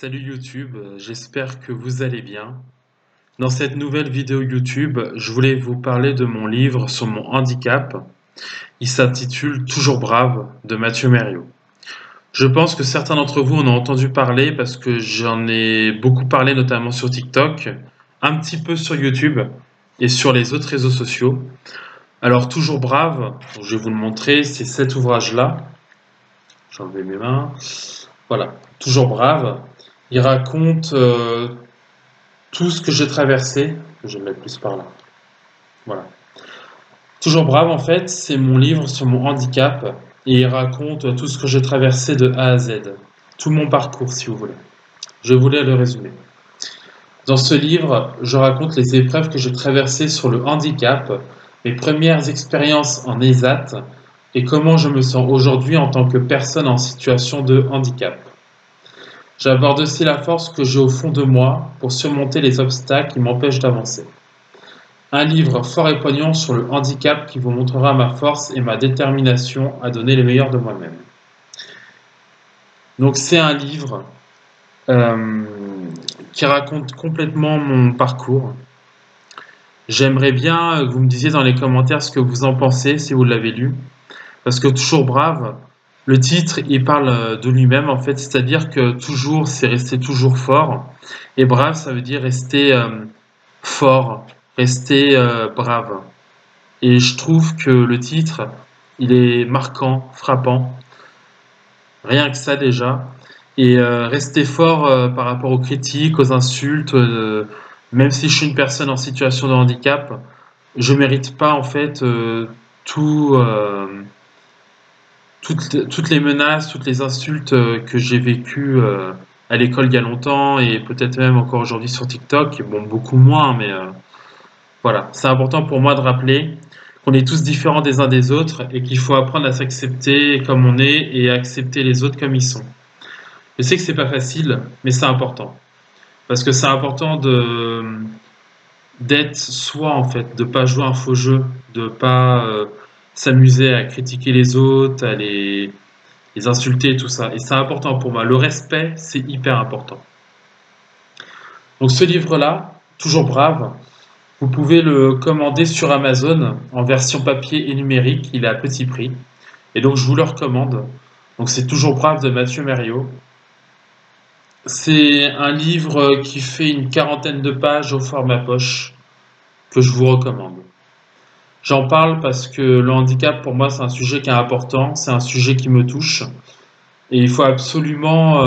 Salut YouTube, j'espère que vous allez bien. Dans cette nouvelle vidéo YouTube, je voulais vous parler de mon livre sur mon handicap. Il s'intitule Toujours brave de Mathieu Merriot. Je pense que certains d'entre vous en ont entendu parler parce que j'en ai beaucoup parlé notamment sur TikTok, un petit peu sur YouTube et sur les autres réseaux sociaux. Alors Toujours brave, je vais vous le montrer, c'est cet ouvrage-là. J'ai enlevé mes mains. Voilà, Toujours brave. Il raconte tout ce que j'ai traversé. Je vais me mettre plus par là. Voilà. Toujours brave, en fait, c'est mon livre sur mon handicap et il raconte tout ce que j'ai traversé de A à Z. Tout mon parcours, si vous voulez. Je voulais le résumer. Dans ce livre, je raconte les épreuves que j'ai traversées sur le handicap, mes premières expériences en ESAT et comment je me sens aujourd'hui en tant que personne en situation de handicap. J'aborde aussi la force que j'ai au fond de moi pour surmonter les obstacles qui m'empêchent d'avancer. Un livre fort et poignant sur le handicap qui vous montrera ma force et ma détermination à donner le meilleur de moi-même. Donc c'est un livre qui raconte complètement mon parcours. J'aimerais bien que vous me disiez dans les commentaires ce que vous en pensez si vous l'avez lu. Parce que Toujours brave, le titre, il parle de lui-même en fait, c'est-à-dire que toujours, c'est rester toujours fort. Et brave, ça veut dire rester fort, rester brave. Et je trouve que le titre, il est marquant, frappant. Rien que ça déjà. Et rester fort par rapport aux critiques, aux insultes, même si je suis une personne en situation de handicap, je mérite pas en fait toutes les menaces, toutes les insultes que j'ai vécues à l'école il y a longtemps et peut-être même encore aujourd'hui sur TikTok. Bon, beaucoup moins, mais voilà. C'est important pour moi de rappeler qu'on est tous différents des uns des autres et qu'il faut apprendre à s'accepter comme on est et à accepter les autres comme ils sont. Je sais que c'est pas facile, mais c'est important. Parce que c'est important d'être soi en fait, de pas jouer un faux jeu, de pas s'amuser à critiquer les autres, à les insulter et tout ça. Et c'est important pour moi. Le respect, c'est hyper important. Donc ce livre-là, Toujours brave, vous pouvez le commander sur Amazon en version papier et numérique. Il est à petit prix. Et donc je vous le recommande. Donc c'est Toujours brave de Mathieu Merriot. C'est un livre qui fait une quarantaine de pages au format poche que je vous recommande. J'en parle parce que le handicap pour moi c'est un sujet qui est important, c'est un sujet qui me touche et il faut absolument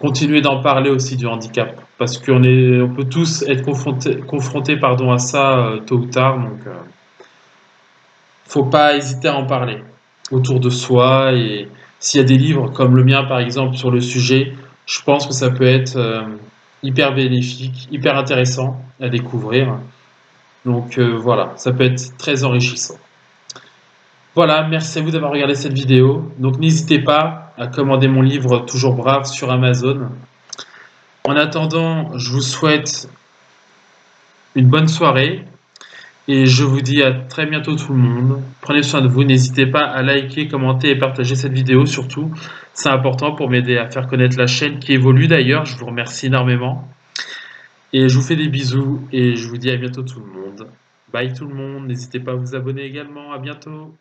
continuer d'en parler aussi du handicap parce on peut tous être confrontés à ça tôt ou tard, donc faut pas hésiter à en parler autour de soi. Et s'il y a des livres comme le mien par exemple sur le sujet, je pense que ça peut être hyper bénéfique, hyper intéressant à découvrir. Donc voilà, ça peut être très enrichissant. Voilà, merci à vous d'avoir regardé cette vidéo. Donc n'hésitez pas à commander mon livre Toujours brave sur Amazon. En attendant, je vous souhaite une bonne soirée et je vous dis à très bientôt tout le monde. Prenez soin de vous, n'hésitez pas à liker, commenter et partager cette vidéo surtout. C'est important pour m'aider à faire connaître la chaîne qui évolue d'ailleurs. Je vous remercie énormément. Et je vous fais des bisous et je vous dis à bientôt tout le monde. Bye tout le monde, n'hésitez pas à vous abonner également. À bientôt.